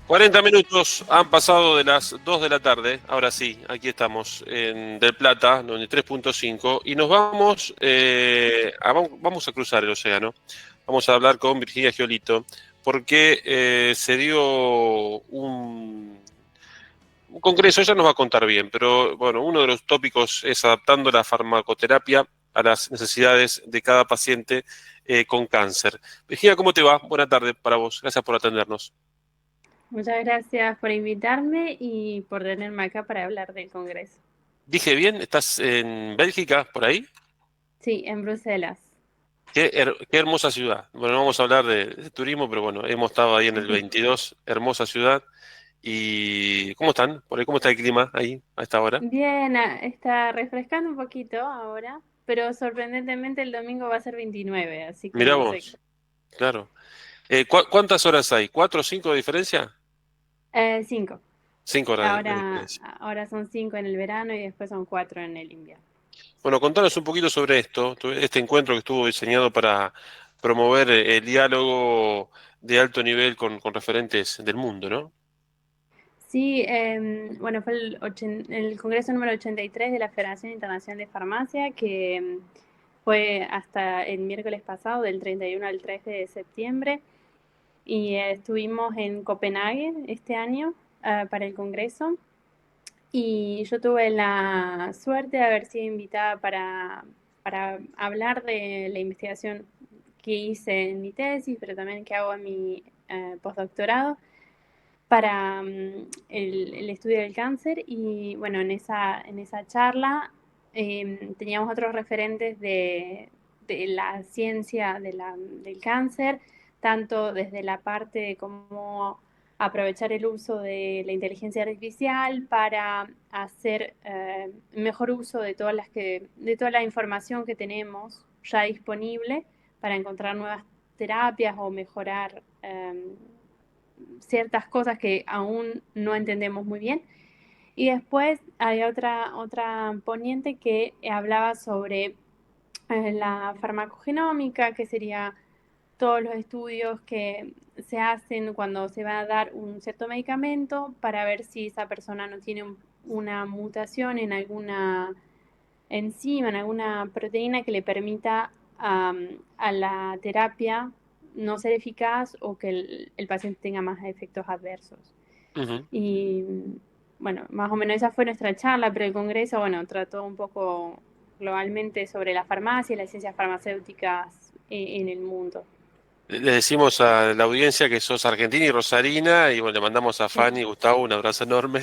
40 minutos han pasado de las 2 de la tarde. Ahora sí, aquí estamos en Del Plata, 93.5, y nos vamos, vamos a cruzar el océano. Vamos a hablar con Virginia Giolito, porque se dio un congreso. Ella nos va a contar bien, pero bueno, uno de los tópicos es adaptando la farmacoterapia a las necesidades de cada paciente con cáncer. Virginia, ¿cómo te va? Buena tarde para vos. Gracias por atendernos. Muchas gracias por invitarme y por tenerme acá para hablar del Congreso. Dije bien, ¿estás en Bélgica, por ahí? Sí, en Bruselas. Qué hermosa ciudad. Bueno, no vamos a hablar de turismo, pero bueno, hemos estado ahí en el 22, hermosa ciudad. ¿Y cómo están? Por ahí, ¿cómo está el clima ahí a esta hora? Bien, está refrescando un poquito ahora, pero sorprendentemente el domingo va a ser 29, así que Mirá no sé. vos, claro. ¿Cuántas horas hay? ¿4 o 5 de diferencia? 5. 5 horas de Ahora, diferencia. ahora son 5 en el verano y después son 4 en el invierno. Bueno, contanos un poquito sobre esto, este encuentro que estuvo diseñado para promover el diálogo de alto nivel con referentes del mundo, ¿no? Sí, bueno, fue el Congreso número 83 de la Federación Internacional de Farmacia, que fue hasta el miércoles pasado, del 31 al 3 de septiembre. Y estuvimos en Copenhague este año para el Congreso y yo tuve la suerte de haber sido invitada para hablar de la investigación que hice en mi tesis, pero también que hago en mi postdoctorado para el estudio del cáncer. Y bueno, en esa charla teníamos otros referentes de la ciencia del cáncer, tanto desde la parte de cómo aprovechar el uso de la inteligencia artificial para hacer mejor uso de toda la información que tenemos ya disponible para encontrar nuevas terapias o mejorar ciertas cosas que aún no entendemos muy bien. Y después hay otra poniente que hablaba sobre la farmacogenómica, que sería todos los estudios que se hacen cuando se va a dar un cierto medicamento para ver si esa persona no tiene una mutación en alguna enzima, en alguna proteína que le permita a la terapia no ser eficaz o que el paciente tenga más efectos adversos. Ujú. Y bueno, más o menos esa fue nuestra charla, pero el Congreso, bueno, trató un poco globalmente sobre la farmacia y las ciencias farmacéuticas en el mundo. Le decimos a la audiencia que sos argentina y rosarina, y bueno, le mandamos a Fanny y Gustavo un abrazo enorme,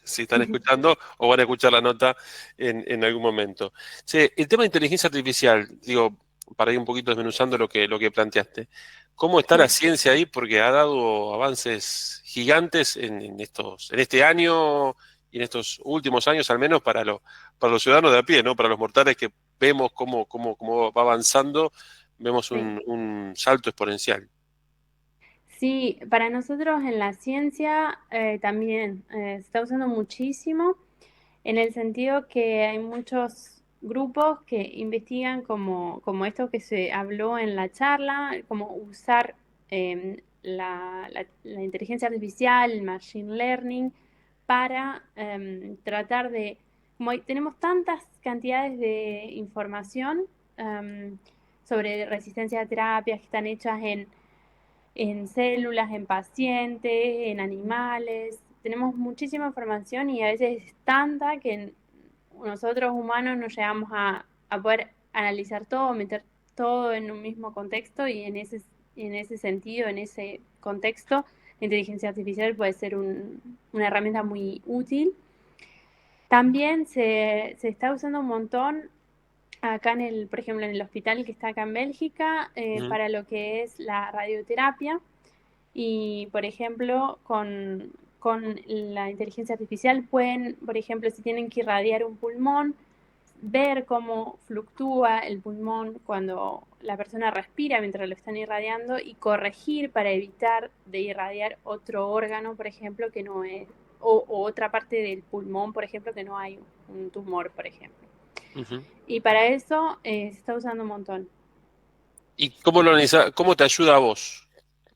si están escuchando o van a escuchar la nota en algún momento. Sí, el tema de inteligencia artificial, digo, para ir un poquito desmenuzando lo que planteaste, ¿cómo está la Sí. ciencia ahí? Porque ha dado avances gigantes en este año y en estos últimos años, al menos para los ciudadanos de a pie, ¿no? Para los mortales que vemos cómo va avanzando, vemos Sí. un salto exponencial. Sí, para nosotros en la ciencia también se está usando muchísimo en el sentido que hay muchos grupos que investigan como esto que se habló en la charla, como usar la inteligencia artificial, el machine learning, para tratar de, tenemos tantas cantidades de información sobre resistencia a terapias que están hechas en células, en pacientes, en animales. Tenemos muchísima información y a veces es tanta que nosotros humanos no llegamos a poder analizar todo, meter todo en un mismo contexto y en ese sentido, en ese contexto, la inteligencia artificial puede ser una herramienta muy útil. También se está usando un montón acá por ejemplo, en el hospital que está acá en Bélgica, Ujú. para lo que es la radioterapia. Y, por ejemplo, con la inteligencia artificial pueden, por ejemplo, si tienen que irradiar un pulmón, ver cómo fluctúa el pulmón cuando la persona respira mientras lo están irradiando y corregir para evitar de irradiar otro órgano, por ejemplo, que no es, o otra parte del pulmón, por ejemplo, que no hay un tumor, por ejemplo. Ujú. Y para eso se está usando un montón. ¿Y cómo lo cómo te ayuda a vos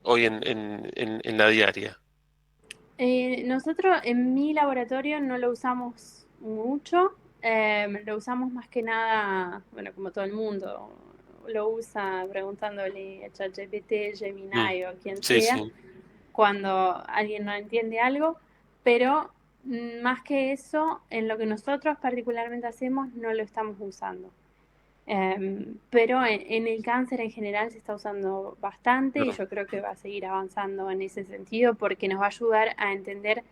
hoy en la diaria? Nosotros en mi laboratorio no lo usamos mucho, lo usamos más que nada, bueno, como todo el mundo lo usa preguntándole a ChatGPT, Mm, Gemini o quien sí, sea, sí. cuando alguien no entiende algo, pero más que eso, en lo que nosotros particularmente hacemos, no lo estamos usando. Pero en el cáncer en general se está usando bastante y Claro. yo creo que va a seguir avanzando en ese sentido porque nos va a ayudar a entender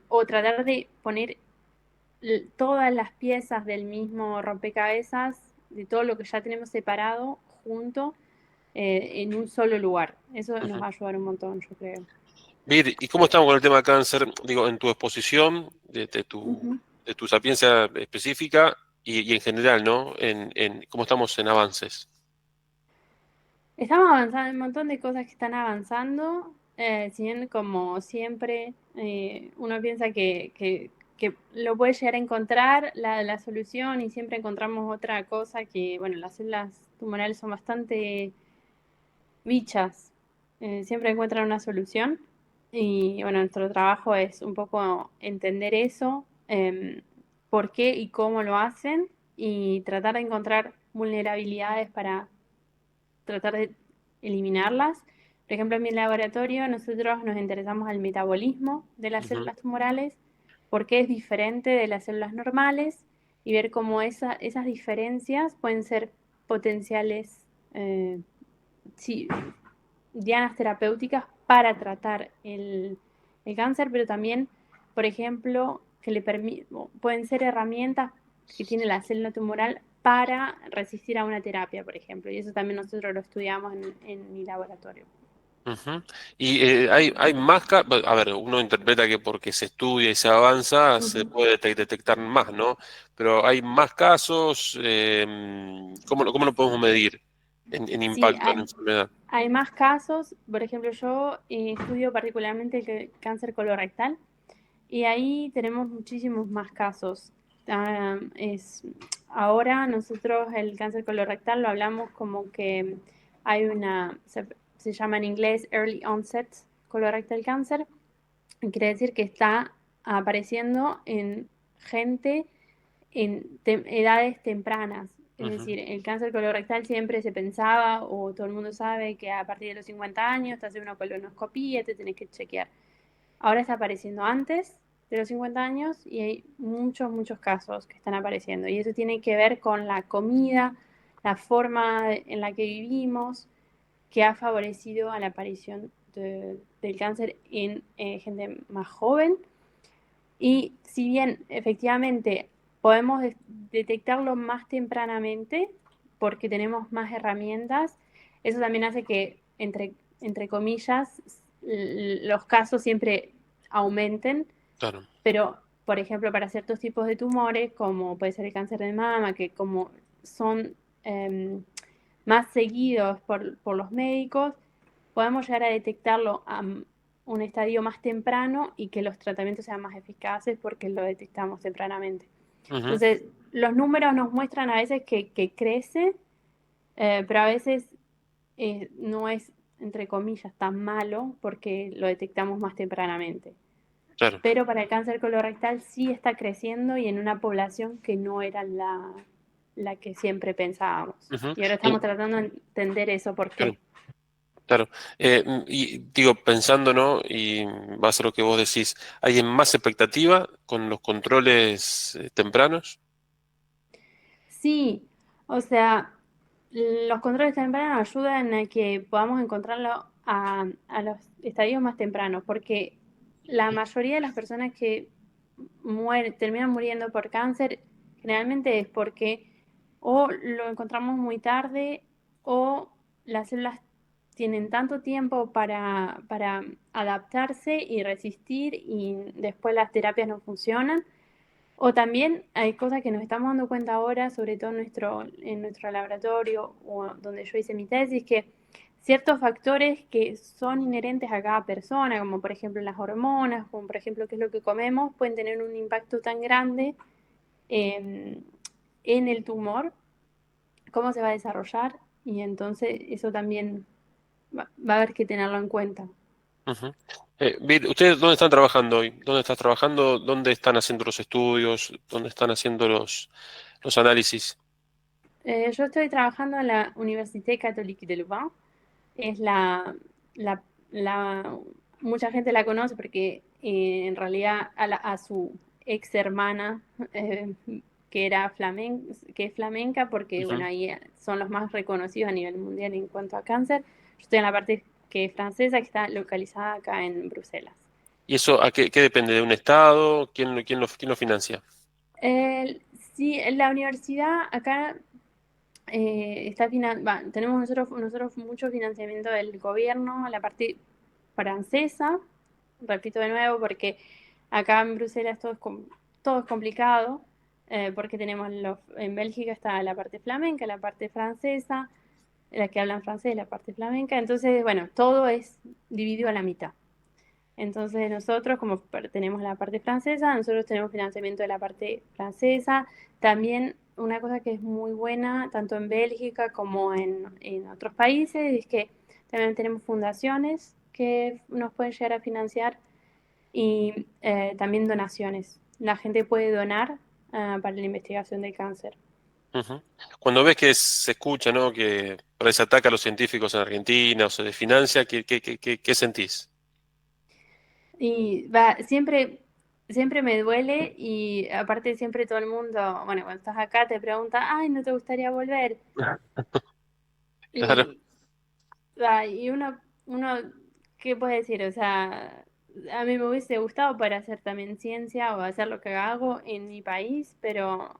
o tratar de poner todas las piezas del mismo rompecabezas, de todo lo que ya tenemos separado, junto en un solo lugar. Eso nos Ujú. va a ayudar un montón, yo creo. Vir, ¿y cómo estamos con el tema de cáncer? Digo, en tu exposición, Ujú. de tu sapiencia específica y en general, ¿no? ¿Cómo estamos en avances? Estamos avanzando, hay un montón de cosas que están avanzando, si bien como siempre uno piensa que lo puede llegar a encontrar la solución y siempre encontramos otra cosa que, bueno, las células tumorales son bastante bichas, siempre encuentran una solución y bueno, nuestro trabajo es un poco entender eso, por qué y cómo lo hacen y tratar de encontrar vulnerabilidades para tratar de eliminarlas. Por ejemplo, en mi laboratorio nosotros nos interesamos al metabolismo de las Ujú, células tumorales, por qué es diferente de las células normales y ver cómo esas diferencias pueden ser potenciales sí, dianas terapéuticas para tratar el cáncer, pero también, por ejemplo, que pueden ser herramientas que tiene la célula tumoral para resistir a una terapia, por ejemplo. Y eso también nosotros lo estudiamos en mi laboratorio. ujú. Y hay más, a ver, uno interpreta que porque se estudia y se avanza se Ujú. puede detectar más, ¿no? Pero hay más casos, cómo lo podemos medir en Sí, impacto en la enfermedad? hay más casos. Por ejemplo, yo estudio particularmente el cáncer colorectal. Y ahí tenemos muchísimos más casos. Ahora nosotros el cáncer colorectal lo hablamos como que hay se llama en inglés Early Onset Colorectal Cancer. Quiere decir que está apareciendo en gente en edades tempranas. Es Ujú, decir, el cáncer colorectal siempre se pensaba, o todo el mundo sabe, que a partir de los 50 años te haces una colonoscopía, te tenés que chequear. Ahora está apareciendo antes de los 50 años y hay muchos, muchos casos que están apareciendo. Y eso tiene que ver con la comida, la forma en la que vivimos, que ha favorecido a la aparición del cáncer en gente más joven. Y si bien efectivamente podemos detectarlo más tempranamente, porque tenemos más herramientas, eso también hace que, entre comillas, los casos siempre aumenten, claro. pero, por ejemplo, para ciertos tipos de tumores, como puede ser el cáncer de mama, que como son más seguidos por los médicos, podemos llegar a detectarlo a un estadio más temprano y que los tratamientos sean más eficaces porque lo detectamos tempranamente. Ujú, Entonces, los números nos muestran a veces que crece, pero a veces no es, entre comillas, tan malo porque lo detectamos más tempranamente. claro. Pero para el cáncer colorectal sí está creciendo y en una población que no era la que siempre pensábamos. Ujú. Y ahora estamos tratando de entender eso por Claro. qué. Claro. Y digo, pensando, ¿no? Y va a ser lo que vos decís, ¿hay más expectativa con los controles tempranos? Sí, o sea, los controles tempranos ayudan a que podamos encontrarlo a los estadios más tempranos, porque la mayoría de las personas que terminan muriendo por cáncer generalmente es porque o lo encontramos muy tarde o las células tienen tanto tiempo para adaptarse y resistir y después las terapias no funcionan o también hay cosas que nos estamos dando cuenta ahora, sobre todo en nuestro laboratorio o donde yo hice mi tesis, que ciertos factores que son inherentes a cada persona, como por ejemplo las hormonas, como por ejemplo qué es lo que comemos, pueden tener un impacto tan grande eh, en el tumor, cómo se va a desarrollar, y entonces eso también va a haber que tenerlo en cuenta. Ujú. ¿Ustedes dónde están trabajando hoy? ¿Dónde estás trabajando? ¿Dónde están haciendo los estudios? ¿Dónde están haciendo los análisis? Yo estoy trabajando en la Université Catholique de Louvain. Es la, la- mucha gente la conoce porque en realidad a su ex hermana, eh, que es flamenca, porque bueno, Ujú. ahí son los más reconocidos a nivel mundial en cuanto a cáncer. Yo estoy en la parte que es francesa, que está localizada acá en Bruselas. ¿Y eso a qué depende? ¿De un estado? ¿Quién lo financia? El- sí, la universidad acá tenemos nosotros mucho financiamiento del gobierno, la parte francesa, repito de nuevo, porque acá en Bruselas todo es complicado, porque en Bélgica está la parte flamenca, la parte francesa, la que hablan francés, la parte flamenca, entonces, bueno, todo es dividido a la mitad. Entonces nosotros, como tenemos la parte francesa, nosotros tenemos financiamiento de la parte francesa. También una cosa que es muy buena, tanto en Bélgica como en otros países, es que también tenemos fundaciones que nos pueden llegar a financiar y también donaciones. La gente puede donar para la investigación del cáncer. Ujú. Cuando ves que se escucha, ¿no? Que por ahí se ataca a los científicos en Argentina o se desfinancia, ¿qué sentís? Y siempre me duele y aparte siempre todo el mundo, bueno, cuando estás acá te pregunta, ay, ¿no te gustaría volver? Claro. Y, y uno, ¿qué puede decir? O sea, a mí me hubiese gustado para hacer también ciencia o hacer lo que hago en mi país, pero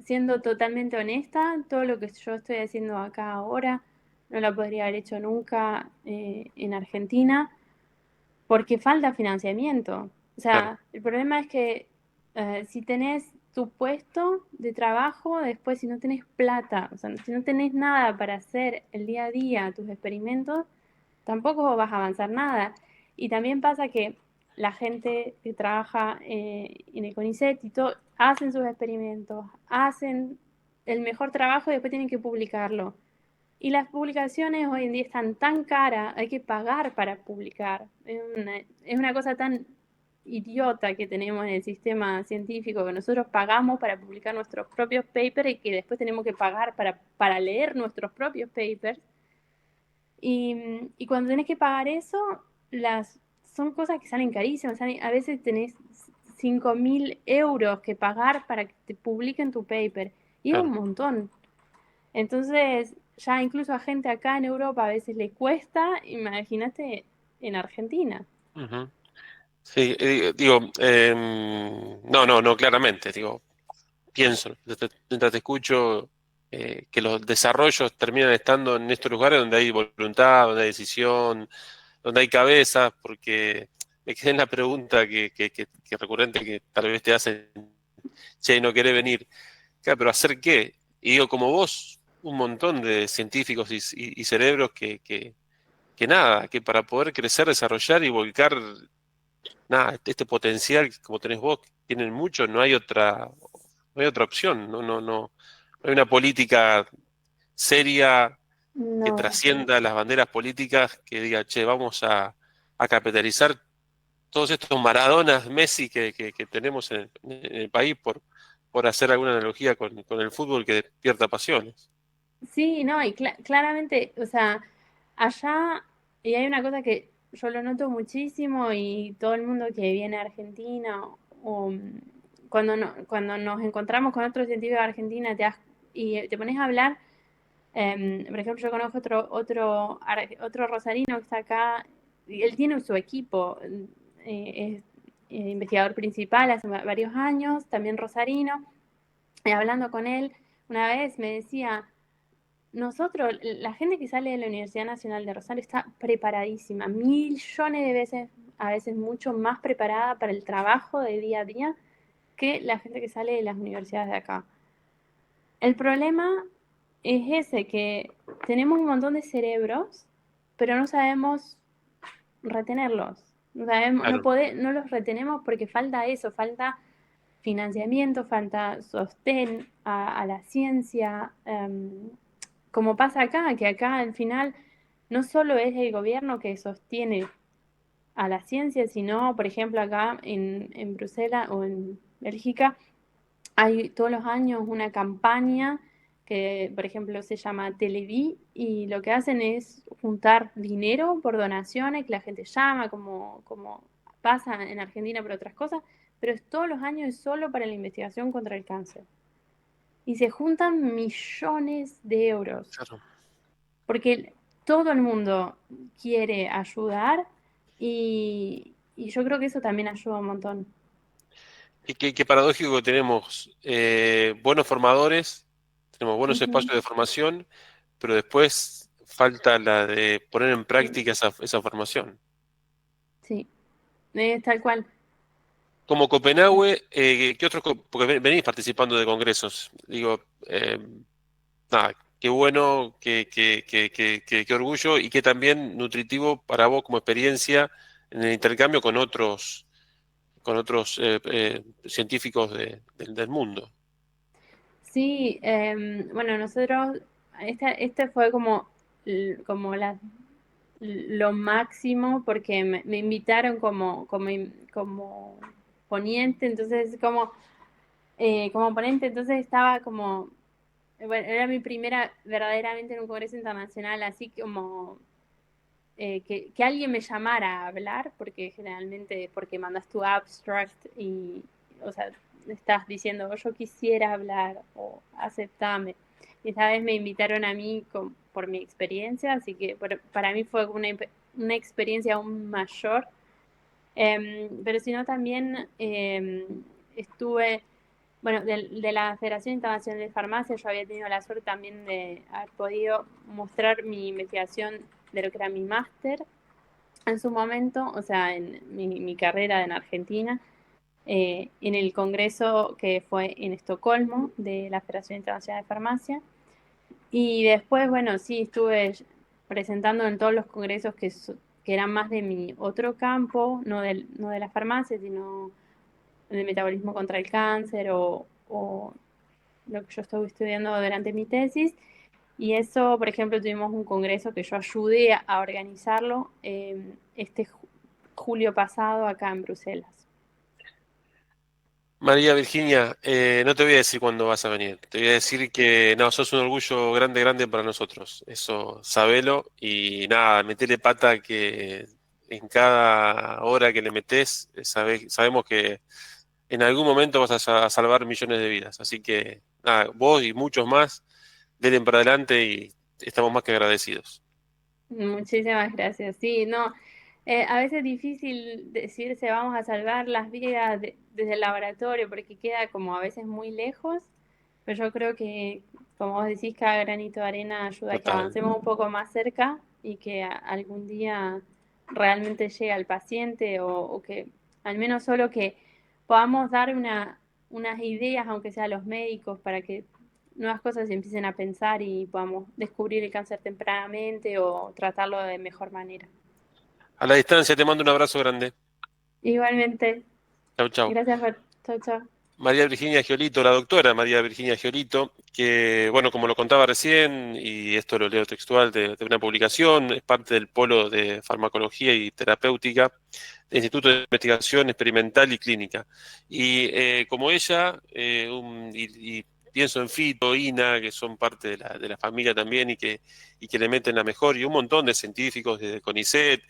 siendo totalmente honesta, todo lo que yo estoy haciendo acá ahora no lo podría haber hecho nunca en Argentina porque falta financiamiento. O Claro. sea, el problema es que si tenés tu puesto de trabajo, después si no tenés plata, o sea, si no tenés nada para hacer el día a día, tus experimentos, tampoco vas a avanzar nada. Y también pasa que la gente que trabaja en el CONICET y todo, hacen sus experimentos, hacen el mejor trabajo y después tienen que publicarlo. Y las publicaciones hoy en día están tan caras, hay que pagar para publicar. Es una cosa tan idiota que tenemos en el sistema científico, que nosotros pagamos para publicar nuestros propios papers y que después tenemos que pagar para leer nuestros propios papers. Y cuando tenés que pagar eso, son cosas que salen carísimas. A veces tenés 5.000 euros que pagar para que te publiquen tu paper. Y es un Claro. montón. Entonces, ya incluso a gente acá en Europa a veces le cuesta, imagínate en Argentina. Ujú. Sí, digo, no, no, no, claramente, digo, pienso, mientras te escucho, que los desarrollos terminan estando en estos lugares donde hay voluntad, donde hay decisión, donde hay cabeza, porque me quedé en la pregunta que recurrente que tal vez te hacen, che, no querés venir. Claro, pero ¿hacer qué? Y digo, como vos, un montón de científicos y cerebros que nada, que para poder crecer, desarrollar y volcar nada, este potencial como tenés vos, que tienen mucho, no hay otra opción, no hay una política seria que No, trascienda las banderas políticas que diga, che, vamos a capitalizar todos estos Maradonas, Messi que tenemos en el país por hacer alguna analogía con el fútbol que despierta pasiones. sí, no, y claramente, o sea, allá, y hay una cosa que yo lo noto muchísimo y todo el mundo que viene a Argentina, o cuando nos encontramos con otros científicos de Argentina, y te pones a hablar. Por ejemplo, yo conozco otro rosarino que está acá, y él tiene su equipo, es investigador principal hace varios años, también rosarino, y hablando con él una vez me decía, nosotros, la gente que sale de la Universidad Nacional de Rosario está preparadísima, millones de veces, a veces mucho más preparada para el trabajo de día a día que la gente que sale de las universidades de acá. El problema es ese, que tenemos un montón de cerebros, pero no sabemos retenerlos. No sabemos, Claro. no los retenemos porque falta eso, falta financiamiento, falta sostén a la ciencia. Como pasa acá, que acá al final no solo es el gobierno que sostiene a la ciencia, sino, por ejemplo, acá en Bruselas o en Bélgica, hay todos los años una campaña que, por ejemplo, se llama Televí y lo que hacen es juntar dinero por donaciones, que la gente llama, como pasa en Argentina por otras cosas, pero es todos los años es solo para la investigación contra el cáncer. Y se juntan millones de euros, Claro. porque todo el mundo quiere ayudar y yo creo que eso también ayuda un montón. Y qué paradójico que tenemos buenos formadores, tenemos buenos Ujú, espacios de formación, pero después falta la de poner en práctica esa formación. sí, es tal cual. Como Copenhague, ¿qué otros? Porque venís participando de congresos. Digo, nada, qué bueno, qué orgullo y qué también nutritivo para vos como experiencia en el intercambio con otros científicos del mundo. Sí, bueno, nosotros, este fue como, como lo máximo porque me invitaron como poniente, entonces como ponente, entonces estaba como, bueno, era mi primera verdaderamente en un congreso internacional, así como que alguien me llamara a hablar, porque generalmente porque mandas tu abstract y, o sea, estás diciendo, "Oh, yo quisiera hablar o aceptame". Y esta vez me invitaron a mí por mi experiencia, así que para mí fue una experiencia aún mayor. Pero si no, también estuve, bueno, de la Federación Internacional de Farmacia, yo había tenido la suerte también de haber podido mostrar mi investigación de lo que era mi máster en su momento, o sea, en mi carrera en Argentina, en el congreso que fue en Estocolmo de la Federación Internacional de Farmacia. Y después, bueno, sí, estuve presentando en todos los congresos que eran más de mi otro campo, no de la farmacia, sino del metabolismo contra el cáncer o lo que yo estuve estudiando durante mi tesis. Y eso, por ejemplo, tuvimos un congreso que yo ayudé a organizarlo este julio pasado acá en Bruselas. María Virginia, no te voy a decir cuándo vas a venir. Te voy a decir que no, sos un orgullo grande, grande para nosotros. Eso, sabelo. Y nada, metele pata que en cada hora que le metés, sabemos que en algún momento vas a salvar millones de vidas. Así que nada, vos y muchos más, denle para adelante y estamos más que agradecidos. Muchísimas gracias. Sí, no, a veces es difícil decirse vamos a salvar las vidas desde el laboratorio porque queda como a veces muy lejos, pero yo creo que, como vos decís, cada granito de arena ayuda a que Total. avancemos un poco más cerca y que algún día realmente llegue al paciente o que al menos solo que podamos dar unas ideas, aunque sea a los médicos, para que nuevas cosas se empiecen a pensar y podamos descubrir el cáncer tempranamente o tratarlo de mejor manera. A la distancia te mando un abrazo grande. Igualmente, Chau, chau. gracias por... Chao, chao. María Virginia Giolito, la doctora María Virginia Giolito, que, bueno, como lo contaba recién, y esto lo leo textual de una publicación, es parte del Polo de Farmacología y Terapéutica del Instituto de Investigación Experimental y Clínica. Y como ella, y pienso en Fito, Ina, que son parte de la familia también y que le meten la mejor, y un montón de científicos desde CONICET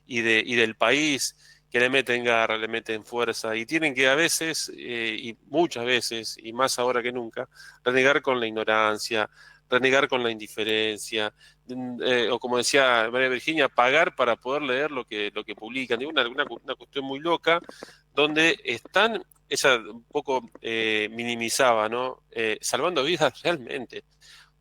y del país que le meten garra, le meten fuerza y tienen que a veces, y muchas veces, y más ahora que nunca, renegar con la ignorancia, renegar con la indiferencia, o como decía María Virginia, pagar para poder leer lo que publican. Y una cuestión muy loca, donde están, ella un poco minimizaba, ¿no? Salvando vidas realmente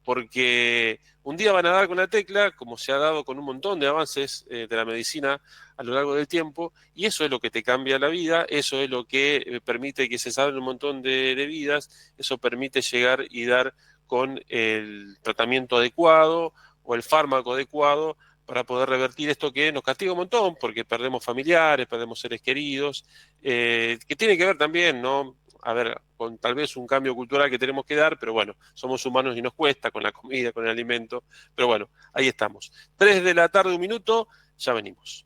porque un día van a dar con la tecla, como se ha dado con un montón de avances de la medicina a lo largo del tiempo, y eso es lo que te cambia la vida, eso es lo que permite que se salven un montón de vidas, eso permite llegar y dar con el tratamiento adecuado o el fármaco adecuado para poder revertir esto que nos castiga un montón, porque perdemos familiares, perdemos seres queridos, que tiene que ver también, ¿no? A ver, con tal vez un cambio cultural que tenemos que dar, pero bueno, somos humanos y nos cuesta con la comida, con el alimento, pero bueno, ahí estamos. 3 de la tarde, un minuto, ya venimos.